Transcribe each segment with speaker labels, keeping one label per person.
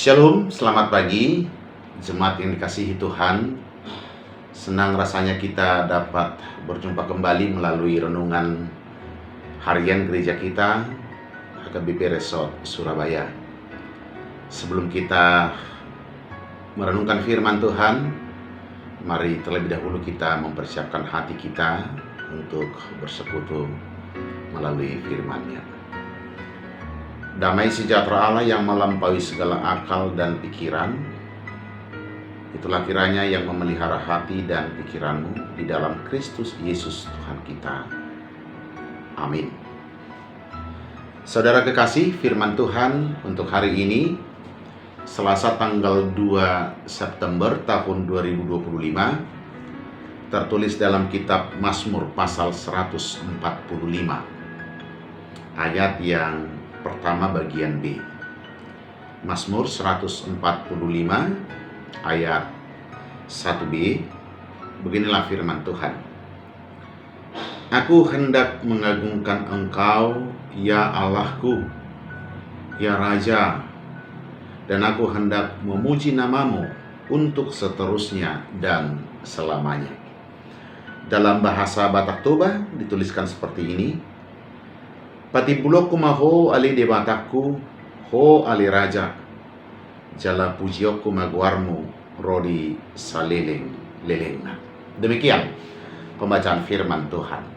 Speaker 1: Shalom, selamat pagi, jemaat yang dikasihi Tuhan. Senang rasanya kita dapat berjumpa kembali melalui renungan harian gereja kita, HKBP Resort Surabaya. Sebelum kita merenungkan firman Tuhan, mari terlebih dahulu kita mempersiapkan hati kita untuk bersekutu melalui firman-Nya. Damai sejahtera Allah yang melampaui segala akal dan pikiran, itulah kiranya yang memelihara hati dan pikiranmu di dalam Kristus Yesus Tuhan kita. Amin. Saudara kekasih, firman Tuhan untuk hari ini, Selasa tanggal 2 September tahun 2025, tertulis dalam kitab Mazmur pasal 145, ayat yang pertama bagian B. Mazmur 145 ayat 1b, beginilah firman Tuhan. Aku hendak mengagungkan Engkau, ya Allahku, ya Raja, dan aku hendak memuji namamu untuk seterusnya dan selamanya. Dalam bahasa Batak Toba dituliskan seperti ini: Patibulokku maho ali debataku, ho ali raja, jala pujiokku maguarmu, rodi saleleng lelengna. Demikian pembacaan firman Tuhan.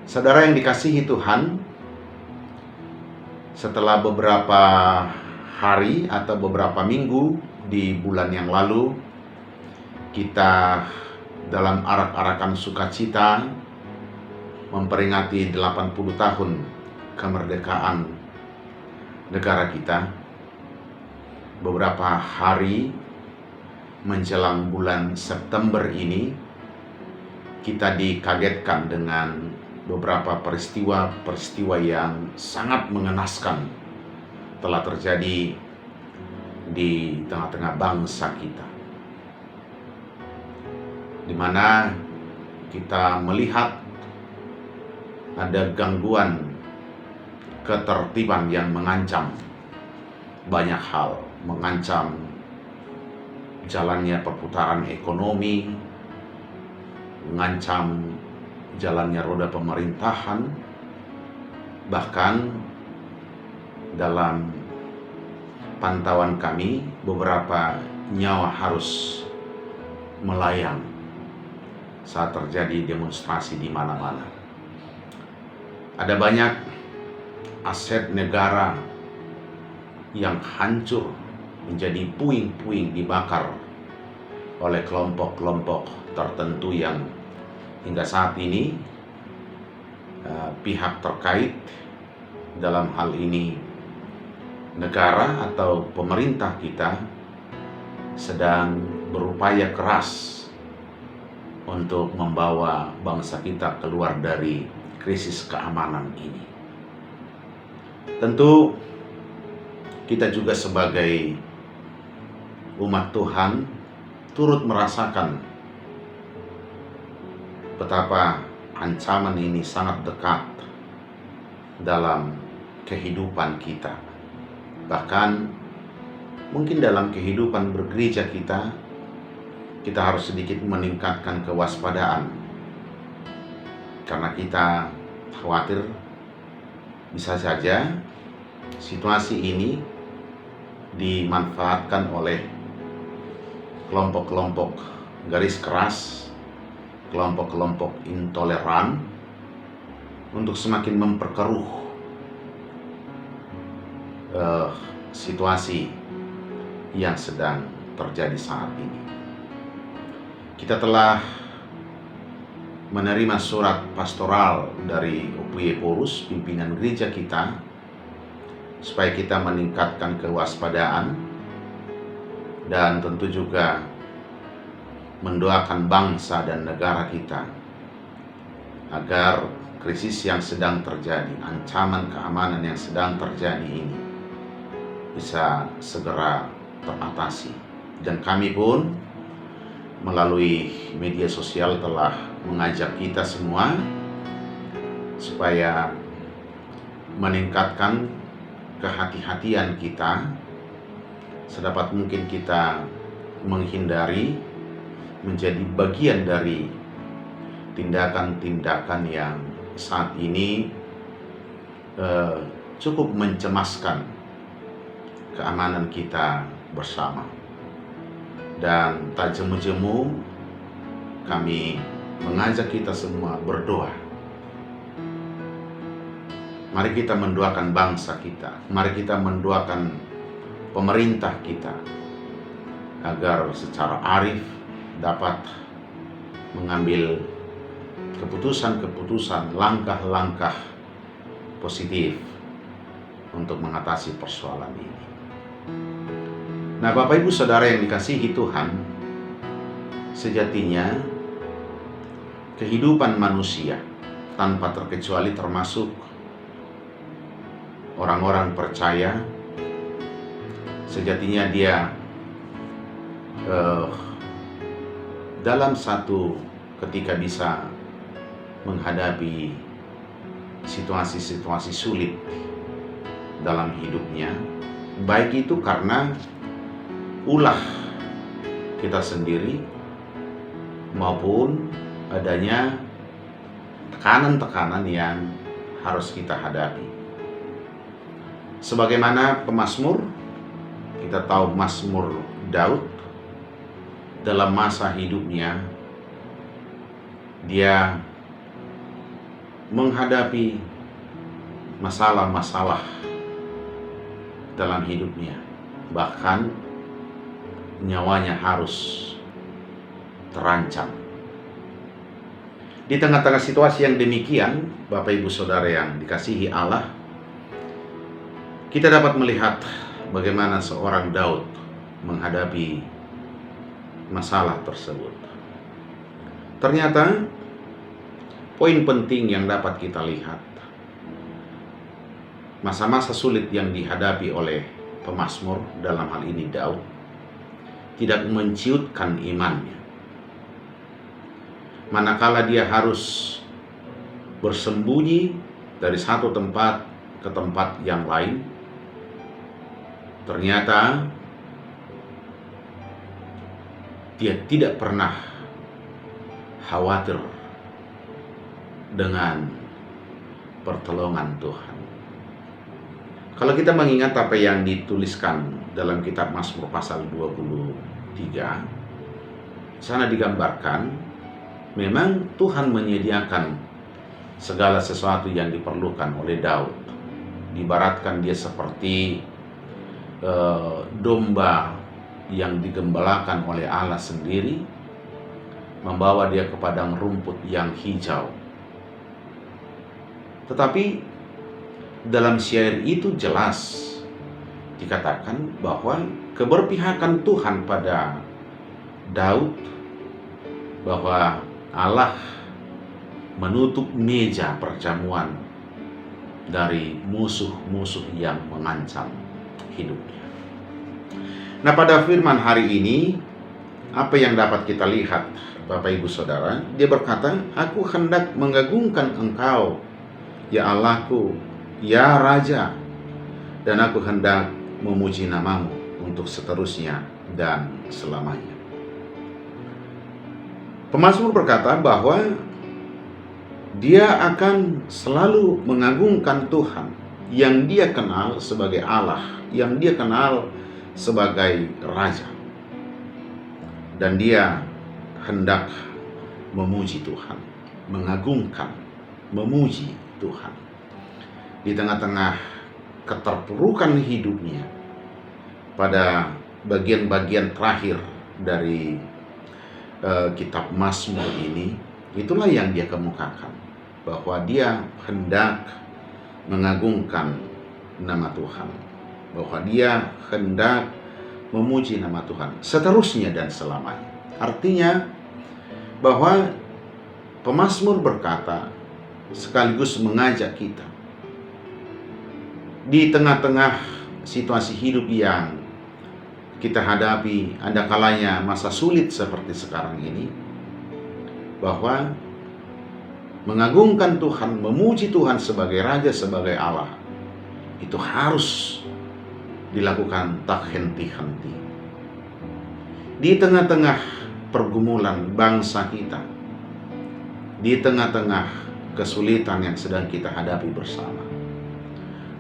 Speaker 1: Saudara yang dikasihi Tuhan, setelah beberapa hari atau beberapa minggu di bulan yang lalu, kita dalam arak-arakan sukacita memperingati 80 tahun kemerdekaan negara kita. Beberapa hari menjelang bulan September ini, kita dikagetkan dengan beberapa peristiwa yang sangat mengenaskan telah terjadi di tengah-tengah bangsa kita, di mana kita melihat ada gangguan ketertiban yang mengancam banyak hal, mengancam jalannya perputaran ekonomi, mengancam jalannya roda pemerintahan, bahkan dalam pantauan kami beberapa nyawa harus melayang saat terjadi demonstrasi di mana-mana. Ada banyak aset negara yang hancur, menjadi puing-puing dibakar oleh kelompok-kelompok tertentu yang hingga saat ini pihak terkait, dalam hal ini negara atau pemerintah kita, sedang berupaya keras untuk membawa bangsa kita keluar dari krisis keamanan ini. Tentu kita juga sebagai umat Tuhan turut merasakan betapa ancaman ini sangat dekat dalam kehidupan kita. Bahkan mungkin dalam kehidupan bergereja kita harus sedikit meningkatkan kewaspadaan, karena kita khawatir bisa saja situasi ini dimanfaatkan oleh kelompok-kelompok garis keras, kelompok-kelompok intoleran untuk semakin memperkeruh situasi yang sedang terjadi saat ini. Kita telah menerima surat pastoral dari UPY Porus, pimpinan gereja kita, supaya kita meningkatkan kewaspadaan dan tentu juga mendoakan bangsa dan negara kita agar krisis yang sedang terjadi, ancaman keamanan yang sedang terjadi ini bisa segera teratasi. Dan kami pun melalui media sosial telah mengajak kita semua supaya meningkatkan kehati-hatian kita sedapat mungkin kita menghindari menjadi bagian dari tindakan-tindakan yang saat ini cukup mencemaskan keamanan kita bersama. Dan tak jemu-jemu kami mengajak kita semua berdoa. Mari kita mendoakan bangsa kita, mari kita mendoakan pemerintah kita agar secara arif dapat mengambil keputusan-keputusan, langkah-langkah positif untuk mengatasi persoalan ini. Nah, Bapak Ibu Saudara yang dikasihi Tuhan, sejatinya kehidupan manusia tanpa terkecuali termasuk orang-orang percaya, sejatinya dia dalam satu ketika bisa menghadapi situasi-situasi sulit dalam hidupnya, baik itu karena ulah kita sendiri maupun adanya tekanan-tekanan yang harus kita hadapi. Sebagaimana pemazmur, kita tahu Mazmur Daud dalam masa hidupnya dia menghadapi masalah-masalah dalam hidupnya, bahkan nyawanya harus terancam. Di tengah-tengah situasi yang demikian, Bapak Ibu Saudara yang dikasihi Allah, kita dapat melihat bagaimana seorang Daud menghadapi masalah tersebut. Ternyata poin penting yang dapat kita lihat, masa-masa sulit yang dihadapi oleh pemazmur, dalam hal ini Daud, tidak menciutkan imannya. Manakala dia harus bersembunyi dari satu tempat ke tempat yang lain, ternyata dia tidak pernah khawatir dengan pertolongan Tuhan. Kalau kita mengingat apa yang dituliskan dalam kitab Mazmur pasal 23, sana digambarkan memang Tuhan menyediakan segala sesuatu yang diperlukan oleh Daud. Diibaratkan dia seperti domba yang digembalakan oleh Allah sendiri, membawa dia ke padang rumput yang hijau. Tetapi dalam syair itu jelas dikatakan bahwa keberpihakan Tuhan pada Daud, bahwa Allah menutup meja perjamuan dari musuh-musuh yang mengancam hidupnya. Nah, pada firman hari ini, apa yang dapat kita lihat, Bapak Ibu Saudara? Dia berkata, "Aku hendak mengagungkan Engkau, ya Allahku, ya Raja, dan aku hendak memuji namamu untuk seterusnya dan selamanya." Pemazmur berkata bahwa dia akan selalu mengagungkan Tuhan yang dia kenal sebagai Allah, yang dia kenal sebagai Raja, dan dia hendak memuji Tuhan, mengagungkan, memuji Tuhan di tengah-tengah keterpurukan hidupnya. Pada bagian-bagian terakhir dari kitab Mazmur ini, itulah yang dia kemukakan, bahwa dia hendak mengagungkan nama Tuhan, bahwa dia hendak memuji nama Tuhan seterusnya dan selamanya. Artinya bahwa pemazmur berkata sekaligus mengajak kita di tengah-tengah situasi hidup yang kita hadapi, ada kalanya masa sulit seperti sekarang ini, bahwa mengagungkan Tuhan, memuji Tuhan sebagai Raja, sebagai Allah, itu harus dilakukan tak henti-henti. Di tengah-tengah pergumulan bangsa kita, di tengah-tengah kesulitan yang sedang kita hadapi bersama,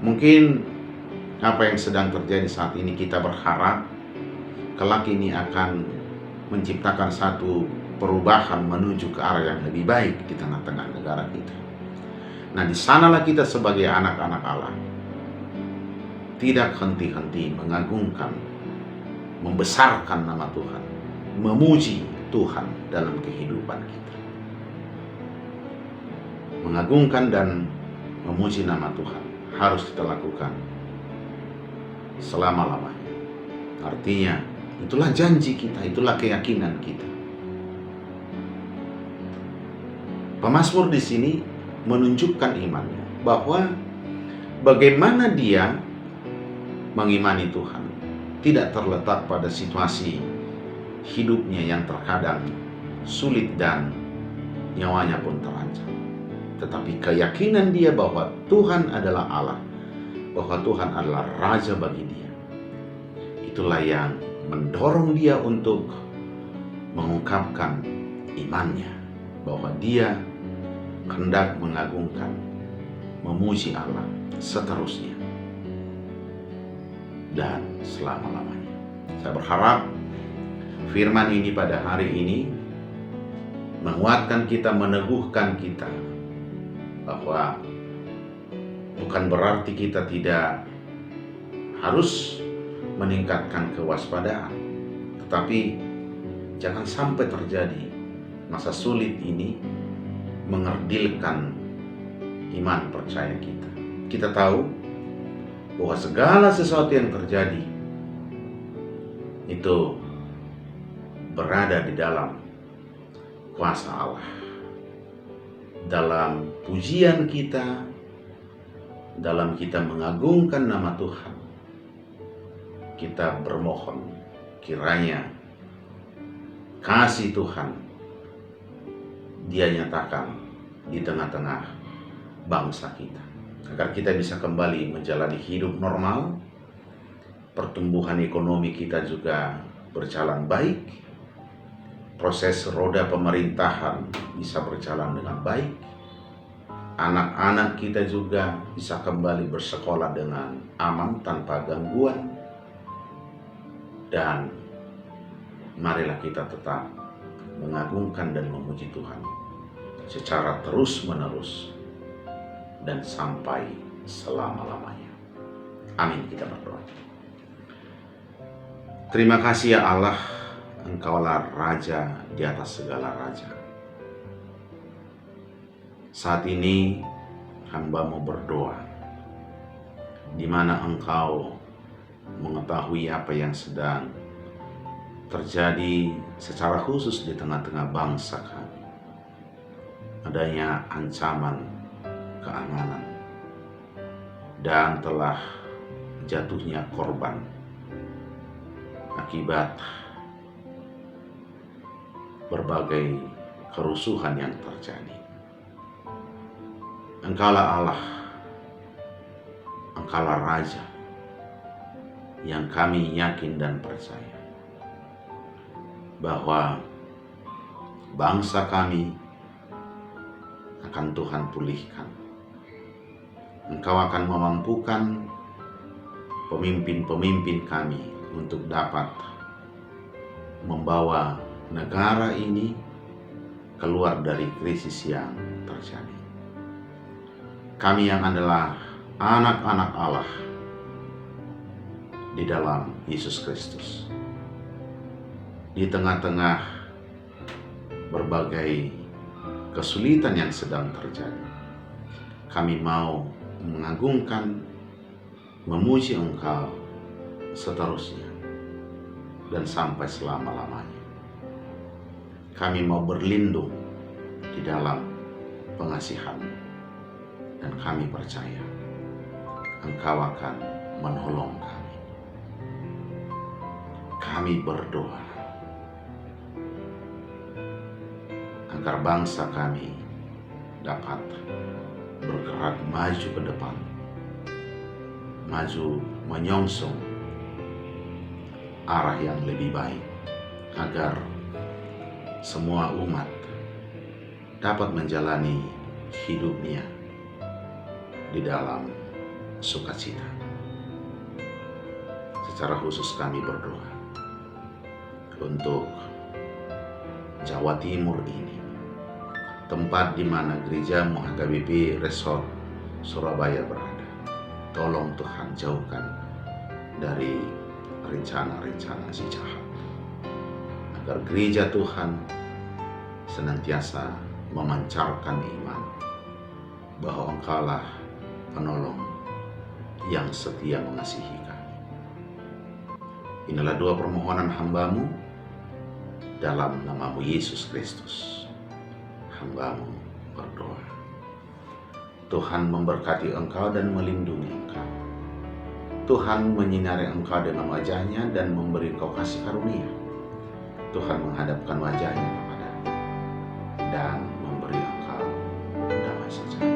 Speaker 1: mungkin apa yang sedang terjadi saat ini kita berharap kelak ini akan menciptakan satu perubahan menuju ke arah yang lebih baik di tengah-tengah negara kita. Nah, di sanalah kita sebagai anak-anak Allah tidak henti-henti mengagungkan, membesarkan nama Tuhan, memuji Tuhan dalam kehidupan kita. Mengagungkan dan memuji nama Tuhan harus kita lakukan selama-lamanya. Artinya, itulah janji kita, itulah keyakinan kita. Pemazmur di sini menunjukkan imannya, bahwa bagaimana dia mengimani Tuhan tidak terletak pada situasi hidupnya yang terkadang sulit dan nyawanya pun terancam. Tetapi keyakinan dia bahwa Tuhan adalah Allah, bahwa Tuhan adalah Raja bagi dia, itulah yang mendorong dia untuk mengungkapkan imannya, bahwa dia hendak mengagungkan, memuji Allah seterusnya dan selama-lamanya. Saya berharap firman ini pada hari ini menguatkan kita, meneguhkan kita, bahwa bukan berarti kita tidak harus meningkatkan kewaspadaan, tetapi jangan sampai terjadi masa sulit ini mengerdilkan iman percaya kita. Kita tahu bahwa segala sesuatu yang terjadi itu berada di dalam kuasa Allah. Dalam pujian kita, dalam kita mengagungkan nama Tuhan, kita bermohon kiranya kasih Tuhan Dia nyatakan di tengah-tengah bangsa kita, agar kita bisa kembali menjalani hidup normal, pertumbuhan ekonomi kita juga berjalan baik, proses roda pemerintahan bisa berjalan dengan baik, anak-anak kita juga bisa kembali bersekolah dengan aman tanpa gangguan, dan marilah kita tetap mengagungkan dan memuji Tuhan secara terus-menerus dan sampai selama-lamanya. Amin. Kita berdoa. Terima kasih ya Allah, Engkaulah Raja di atas segala raja. Saat ini hamba mau berdoa, di mana Engkau mengetahui apa yang sedang terjadi secara khusus di tengah-tengah bangsa kami. Adanya ancaman keamanan dan telah jatuhnya korban akibat berbagai kerusuhan yang terjadi. Engkaulah Allah, Engkaulah Raja yang kami yakin dan percaya bahwa bangsa kami akan Tuhan pulihkan. Engkau akan memampukan pemimpin-pemimpin kami untuk dapat membawa negara ini keluar dari krisis yang terjadi. Kami yang adalah anak-anak Allah di dalam Yesus Kristus, di tengah-tengah berbagai kesulitan yang sedang terjadi, kami mau mengagungkan, memuji Engkau seterusnya dan sampai selama-lamanya. Kami mau berlindung di dalam pengasihan-Mu, dan kami percaya Engkau akan menolong kami. Kami berdoa agar bangsa kami dapat bergerak maju ke depan, maju menyongsong arah yang lebih baik, agar semua umat dapat menjalani hidupnya di dalam sukacita. Secara khusus kami berdoa untuk Jawa Timur ini, tempat di mana gereja HKBP Resort Surabaya berada. Tolong Tuhan jauhkan dari rencana-rencana si jahat, agar gereja Tuhan senantiasa memancarkan iman bahwa Engkaulah penolong yang setia mengasihi kami. Inilah dua permohonan hamba-Mu dalam nama-Mu Yesus Kristus. Hamba-Mu berdoa. Tuhan memberkati engkau dan melindungi engkau. Tuhan menyinari engkau dengan wajah-Nya dan memberi engkau kasih karunia. Tuhan menghadapkan wajah-Nya kepadamu dan memberi engkau damai sejahtera.